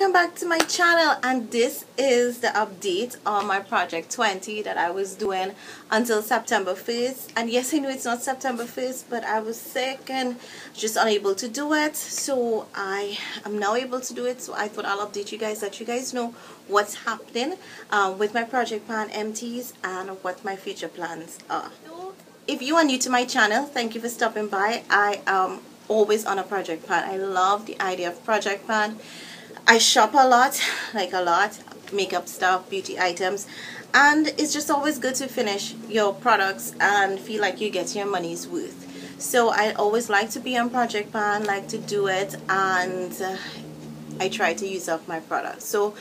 welcome back to my channel, and this is the update on my project 20 that I was doing until September 1st. And yes, I know it's not September 1st, but I was sick and just unable to do it, so I am now able to do it. So I thought I'll update you guys, let you guys know what's happening with my project plan empties and what my future plans are. If you are new to my channel, thank you for stopping by. I am always on a project plan. I love the idea of project plan. I shop a lot, makeup stuff, beauty items, and it's just always good to finish your products and feel like you get your money's worth. So I always like to be on project plan, like to do it, and I try to use up my products. So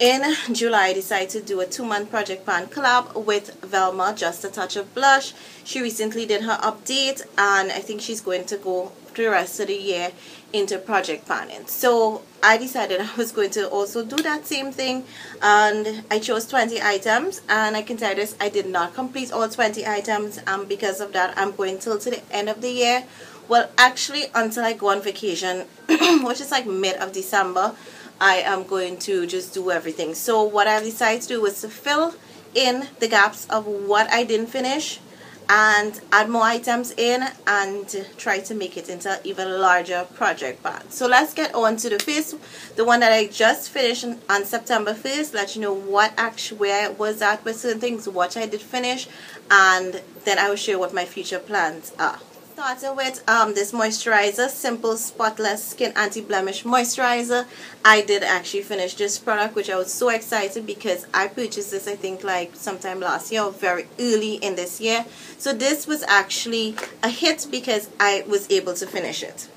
in July, I decided to do a 2-month project plan collab with Velma, Just a Touch of Blush. She recently did her update, and I think she's going to go the rest of the year into project planning. So I decided I was going to also do that same thing, and I chose 20 items, and I can tell you this, I did not complete all 20 items, and because of that I'm going till to the end of the year. Well, actually until I go on vacation which is like mid of December. I am going to just do everything. So what I decided to do was to fill in the gaps of what I didn't finish and add more items in and try to make it into an even larger project plan. So let's get on to the first, the one that I just finished on September 1st. Let you know what actually, where I was at with certain things, what I did finish, and then I will share what my future plans are. Starting with this moisturizer, Simple Spotless Skin Anti-Blemish Moisturizer. I did actually finish this product, which I was so excited because I purchased this I think like sometime last year or very early in this year. So this was actually a hit because I was able to finish it.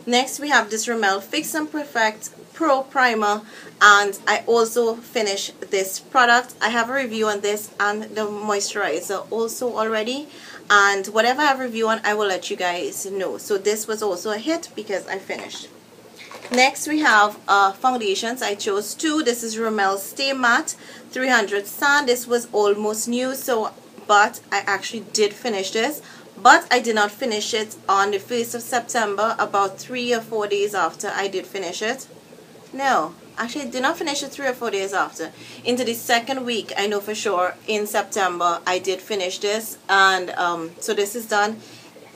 Next we have this Rimmel Fix and Perfect Pro Primer, and I also finished this product. I have a review on this and the moisturizer also already, and whatever I have a review on I will let you guys know. So this was also a hit because I finished. Next we have foundations. I chose 2. This is Rimmel Stay Matte 300 Sand. This was almost new, so but I actually did finish this. But I did not finish it on the 1st of September, about 3 or 4 days after I did finish it. No, actually I did not finish it 3 or 4 days after. Into the second week, I know for sure, in September, I did finish this. And so this is done.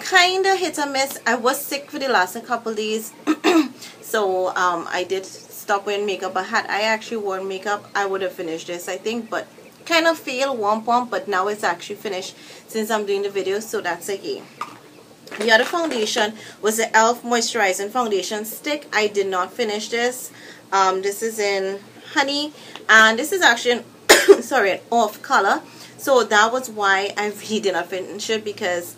Kinda hit or miss. I was sick for the last couple days. So I did stop wearing makeup. But had I actually worn makeup, I would have finished this, I think. But kind of failed, womp, but now it's actually finished since I'm doing the video, so that's okay. The other foundation was the e.l.f. Moisturizing Foundation Stick. I did not finish this. This is in Honey, and this is actually an sorry, an off color, so that was why I really did not finish it, because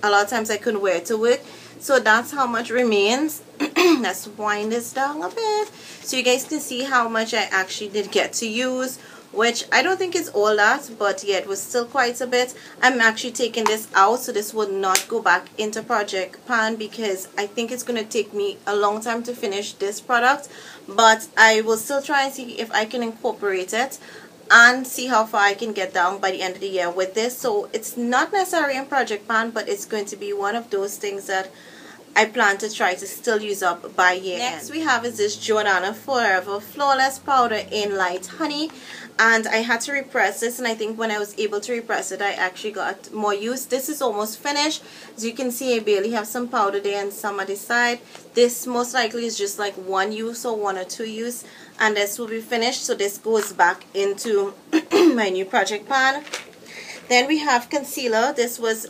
a lot of times I couldn't wear it to work. So that's how much remains. Let's wind this down a bit so you guys can see how much I actually did get to use, which I don't think is all that, but yeah, it was still quite a bit. I'm actually taking this out, so this would not go back into project pan because I think it's going to take me a long time to finish this product, but I will still try and see if I can incorporate it and see how far I can get down by the end of the year with this. So it's not necessarily in project pan, but it's going to be one of those things that I plan to try to still use up by year end. Next we have is this Jordana Forever Flawless Powder in Light Honey, and I had to repress this, and I think when I was able to repress it I actually got more use. This is almost finished. As you can see, I barely have some powder there and some at the side. This most likely is just like 1 use or 1 or 2 use, and this will be finished. So this goes back into my new project pan. Then we have concealer. This was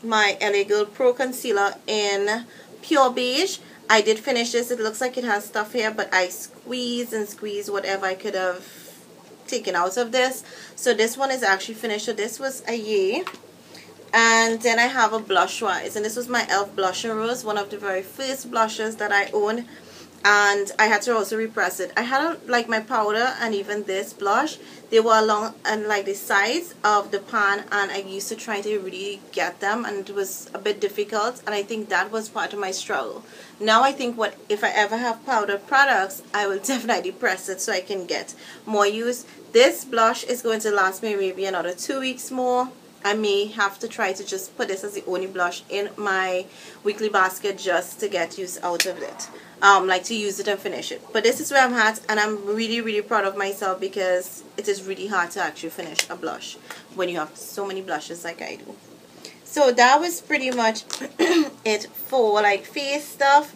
my LA Girl Pro Concealer in Pure Beige. I did finish this. It looks like it has stuff here, but I squeezed and squeezed whatever I could have taken out of this. So this one is actually finished. So this was a yay. And then I have a blush wise, and this was my e.l.f. Blush and Rose, one of the very first blushes that I own. And I had to also repress it. I had like my powder and even this blush, they were along and like the sides of the pan, and I used to try to really get them, and it was a bit difficult, and I think that was part of my struggle. Now I think what if I ever have powder products, I will definitely press it so I can get more use. This blush is going to last me maybe another 2 weeks more. I may have to try to just put this as the only blush in my weekly basket just to get use out of it. like to use it and finish it. But this is where I'm at, and I'm really proud of myself because it is really hard to actually finish a blush when you have so many blushes like I do. So that was pretty much it for like face stuff.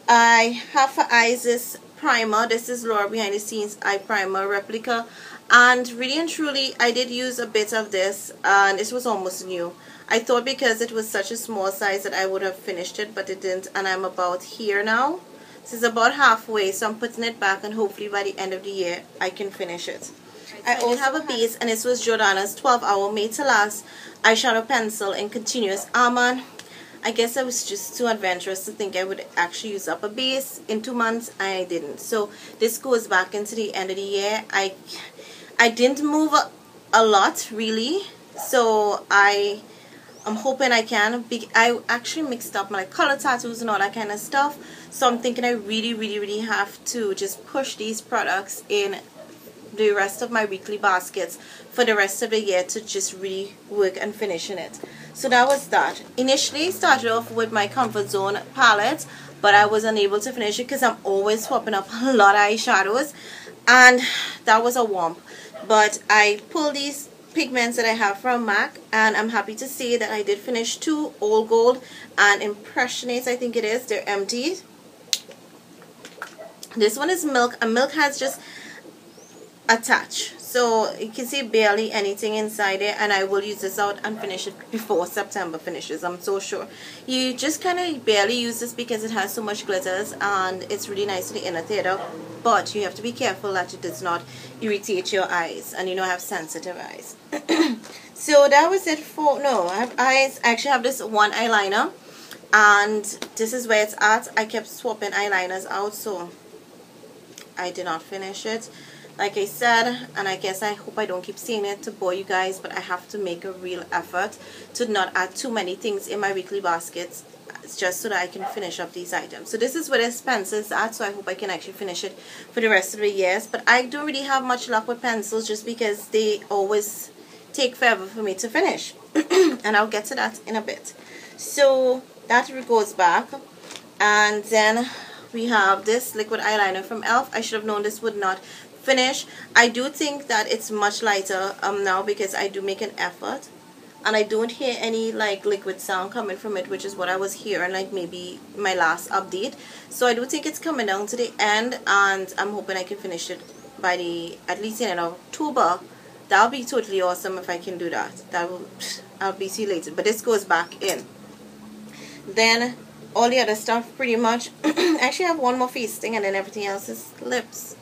I have for eyes this primer. This is Laura Behind the Scenes Eye Primer Replica, and really and truly I did use a bit of this, and this was almost new. I thought because it was such a small size that I would have finished it, but it didn't, and I'm about here now. This is about halfway, so I'm putting it back, and hopefully by the end of the year I can finish it. I also have a base, and this was Jordana's 12-hour Made to Last eyeshadow pencil in continuous almond. I guess I was just too adventurous to think I would actually use up a base in 2 months, and I didn't. So this goes back into the end of the year. I didn't move a lot really, so I'm hoping I can. I actually mixed up my color tattoos and all that kind of stuff, so I'm thinking I really have to just push these products in the rest of my weekly baskets for the rest of the year to just really work and finishing it. So that was that. Initially started off with my Comfort Zone palette, but I was unable to finish it because I'm always swapping up a lot of eyeshadows, and that was a womp. But I pulled these pigments that I have from MAC, and I'm happy to say that I did finish 2 Old Gold and Impressionate, I think it is. They're empties. This one is Milk, and Milk has just attached, so you can see barely anything inside there, and I will use this out and finish it before September finishes, I'm so sure. You just kind of barely use this because it has so much glitters, and it's really nice in the inner theater, but you have to be careful that it does not irritate your eyes, and you know I have sensitive eyes. So that was it for, no, I have eyes. I actually have this one eyeliner, and this is where it's at. I kept swapping eyeliners out, so I did not finish it. Like I said, and I guess I hope I don't keep saying it to bore you guys, but I have to make a real effort to not add too many things in my weekly baskets, just so that I can finish up these items. So this is where this pencil is at, so I hope I can actually finish it for the rest of the years. But I don't really have much luck with pencils just because they always take forever for me to finish. And I'll get to that in a bit. So that goes back, and then we have this liquid eyeliner from e.l.f. I should have known this would not finish. I do think that it's much lighter now because I do make an effort, and I don't hear any like liquid sound coming from it, which is what I was hearing like maybe my last update. So I do think it's coming down to the end, and I'm hoping I can finish it by the at least in October. That'll be totally awesome if I can do that. I'll be see you later. But this goes back in. Then all the other stuff pretty much. I actually have one more face thing, and then everything else is lips.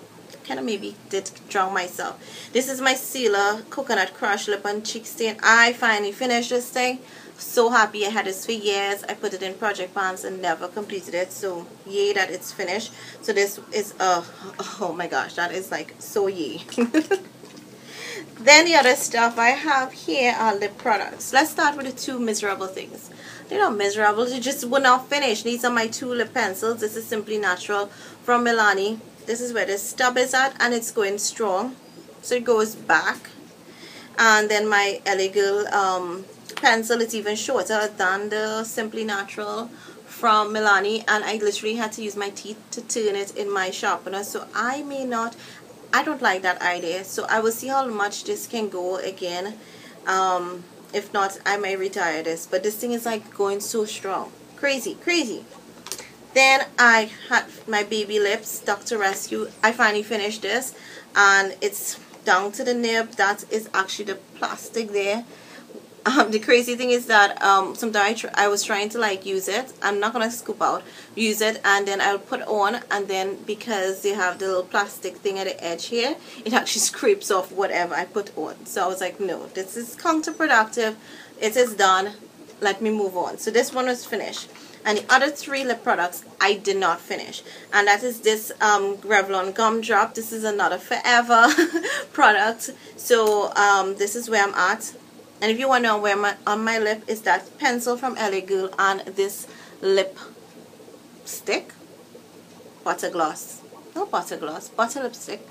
Kind of maybe did drown myself. This is my Sealer Coconut Crush Lip and Cheek Stain. I finally finished this thing. So happy. I had this for years. I put it in project pans and never completed it. So yay that it's finished. So this is oh my gosh, that is like so yay. Then the other stuff I have here are lip products. Let's start with the 2 miserable things. They're not miserable, they just would not finish. These are my 2 lip pencils. This is Simply Natural from Milani. This is where the stub is at, and it's going strong, so it goes back. And then my LA Girl pencil is even shorter than the Simply Natural from Milani, and I literally had to use my teeth to turn it in my sharpener, so I don't like that idea. So I will see how much this can go again. If not, I may retire this, but this thing is like going so strong. Crazy. Then I had my baby lips, Dr. Rescue. I finally finished this, and it's down to the nib. That is actually the plastic there. The crazy thing is that sometimes I was trying to like use it. I'm not gonna scoop out, use it, and then I'll put on, and then because they have the little plastic thing at the edge here, it actually scrapes off whatever I put on. So I was like, no, this is counterproductive. It is done. Let me move on. So this one was finished. And the other 3 lip products I did not finish, and that is this Revlon Gumdrop. This is another forever product. So this is where I'm at. And if you want to know where on my lip is that pencil from LA Girl and this lip stick, butter gloss, no butter gloss, butter lipstick.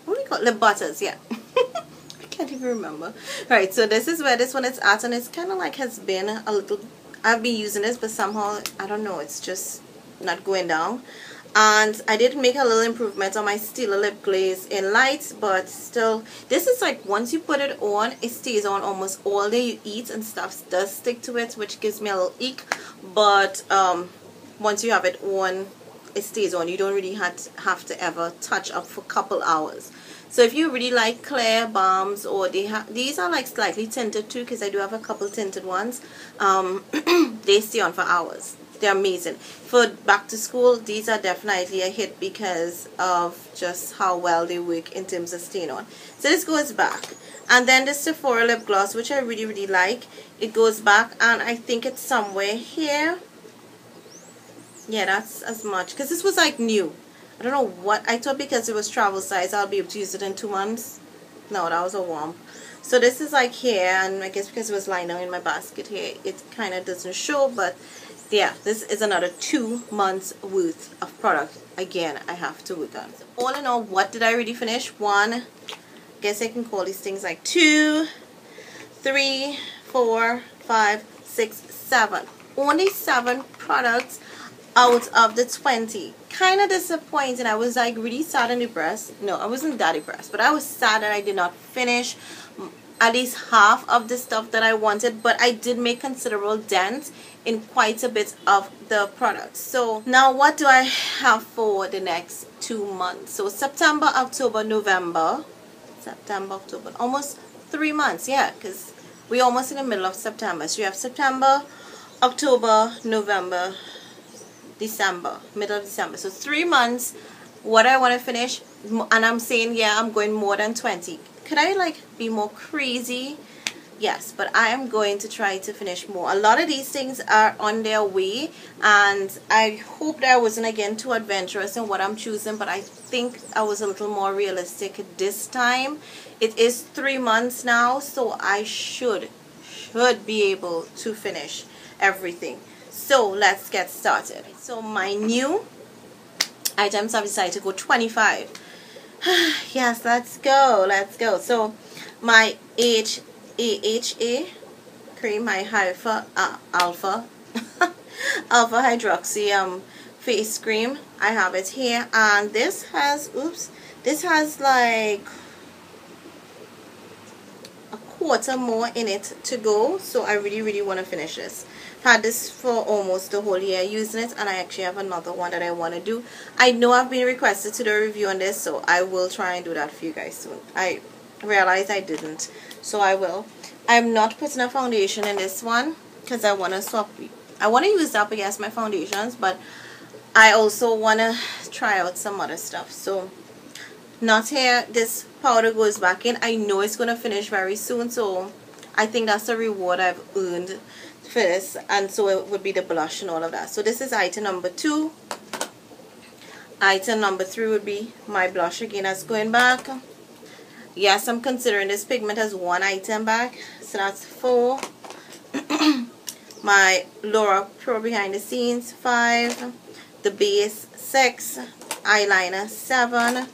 What do you call it? Lip butters, yeah. I can't even remember. Right, so this is where this one is at, and it's kind of like has been a little. I've been using this, but somehow I don't know. It's just not going down. And I did make a little improvement on my Stila lip glaze in light, but still, this is like once you put it on, it stays on almost all day you eat, and stuff does stick to it, which gives me a little eek. But once you have it on, it stays on. You don't really have to ever touch up for a couple hours. So if you really like clear balms, or these are like slightly tinted too, because I do have a couple tinted ones, they stay on for hours. They're amazing. For back to school, these are definitely a hit because of just how well they work in terms of staying on. So this goes back. And then the Sephora lip gloss, which I really, really like. It goes back, and I think it's somewhere here. Yeah, that's as much. Because this was like new. I don't know what. I thought because it was travel size, I'll be able to use it in 2 months. No, that was a worm. So this is like here, and I guess because it was lying down in my basket here, it kind of doesn't show, but yeah, this is another 2 months worth of product. Again, I have to work on. So all in all, what did I really finish? 1, guess I can call these things like 2, 3, 4, 5, 6, 7. Only 7 products out of the 20. Kind of disappointing. I was like really sad and depressed. No, I wasn't that depressed, but I was sad that I did not finish at least half of the stuff that I wanted, but I did make considerable dent in quite a bit of the products. So now what do I have for the next 2 months? So September, October, November. September, October, almost 3 months, yeah, because we're almost in the middle of September. So you have September, October, November, December, middle of December. So 3 months. What I want to finish, and I'm saying, yeah, I'm going more than 20. Could I like be more crazy? Yes, but I am going to try to finish more. A lot of these things are on their way, and I hope that I wasn't again too adventurous in what I'm choosing, but I think I was a little more realistic this time. It is 3 months now, so I should be able to finish everything. So let's get started. So my new items, I've decided to go 25. Yes, let's go. So my AHA cream, my alpha hydroxy face cream, I have it here, and this has like a quarter more in it to go, so I really want to finish this. Had this for almost the whole year using it, and I actually have another one that I want to do. I know I've been requested to do a review on this, so I will try and do that for you guys soon. I realized I didn't, so I will. I'm not putting a foundation in this one because I want to swap. I want to use up against my foundations, but I also want to try out some other stuff. So not here. This powder goes back in. I know it's going to finish very soon, so I think that's a reward I've earned for this, and so it would be the blush and all of that. So this is item number 2. Item number 3 would be my blush again. That's going back. Yes, I'm considering this pigment as 1 item back, so that's 4. My Laura Pro Behind the Scenes 5, the base 6, eyeliner 7,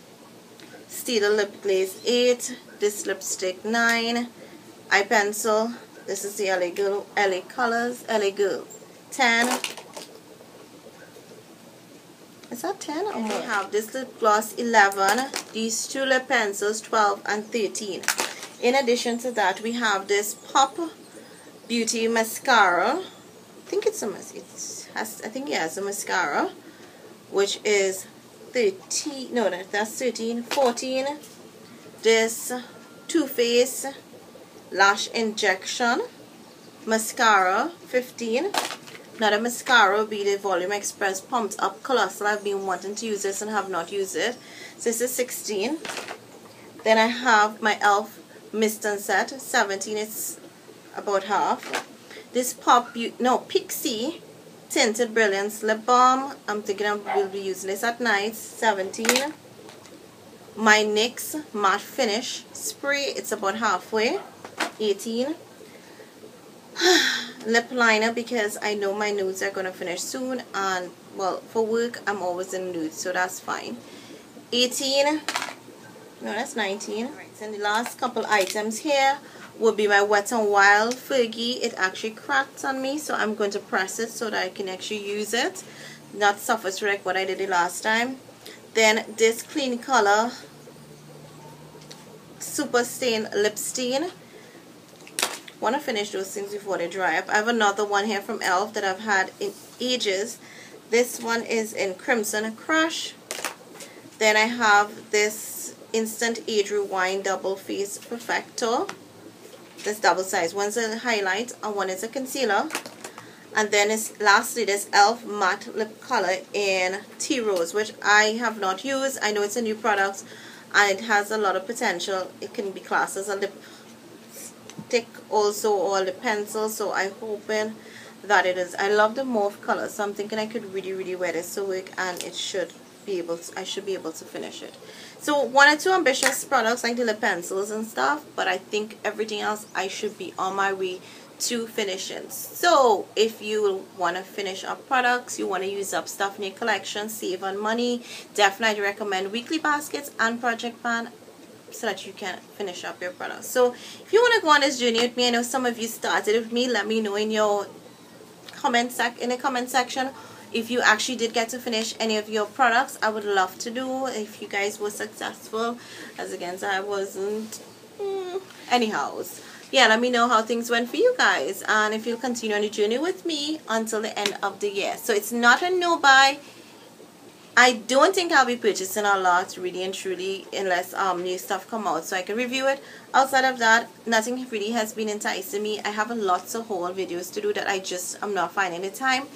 Stila lip glaze 8, this lipstick 9, eye pencil. This is the LA Girl, LA Colors, LA Girl 10. Is that 10 or more? We have this lip gloss 11, these 2 lip pencils 12 and 13. In addition to that, we have this Pop Beauty mascara. I think it's a I think it has a mascara, which is 13. No, that's 13. 14. This Too Faced Lash Injection mascara 15. Another mascara will be the Volume Express Pumped Up Colossal. I've been wanting to use this and have not used it. So this is 16. Then I have my e.l.f. Mist and Set 17. It's about half. This Pixie Tinted Brilliance Lip Balm. I'm thinking I will be using this at night. 17. My NYX Matte Finish Spray. It's about halfway. 18. Lip liner, because I know my nudes are going to finish soon, and well, for work I'm always in nudes, so that's fine. 18. No, that's 19. Right, and the last couple items here will be my Wet n Wild Fergie. It actually cracked on me, so I'm going to press it so that I can actually use it. not surface wreck what I did the last time. Then this Clean Color Super Stain Lip Stain. Want to finish those things before they dry up. I have another one here from e.l.f. that I've had in ages. This one is in Crimson Crush. Then I have this Instant Age Rewind Double Face Perfector. This double size. One's a highlight and one is a concealer. And then lastly this e.l.f. Matte Lip Color in Tea Rose, which I have not used. I know it's a new product and it has a lot of potential. It can be classed as a lip stick also, or lip pencil, so I'm hoping that it is. I love the mauve color, so I'm thinking I could really wear this to work, and it should be able to, I should be able to finish it. So one or two ambitious products like the lip pencils and stuff, but I think everything else I should be on my way to finishing. So if you want to finish up products, you want to use up stuff in your collection, save on money, definitely recommend weekly baskets and project pan so that you can finish up your products. So if you want to go on this journey with me, I know some of you started with me, let me know in your comment section if you actually did get to finish any of your products. I would love to know if you guys were successful, as against I wasn't. Anyhow, yeah, let me know how things went for you guys, and if you'll continue on the journey with me until the end of the year. So it's not a no buy. I don't think I'll be purchasing a lot, really and truly, unless new stuff come out so I can review it. Outside of that, nothing really has been enticing me. I have lots of whole videos to do that I'm not finding the time.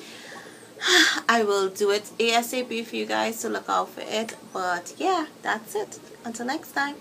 I will do it ASAP for you guys, so look out for it. But yeah, that's it. Until next time.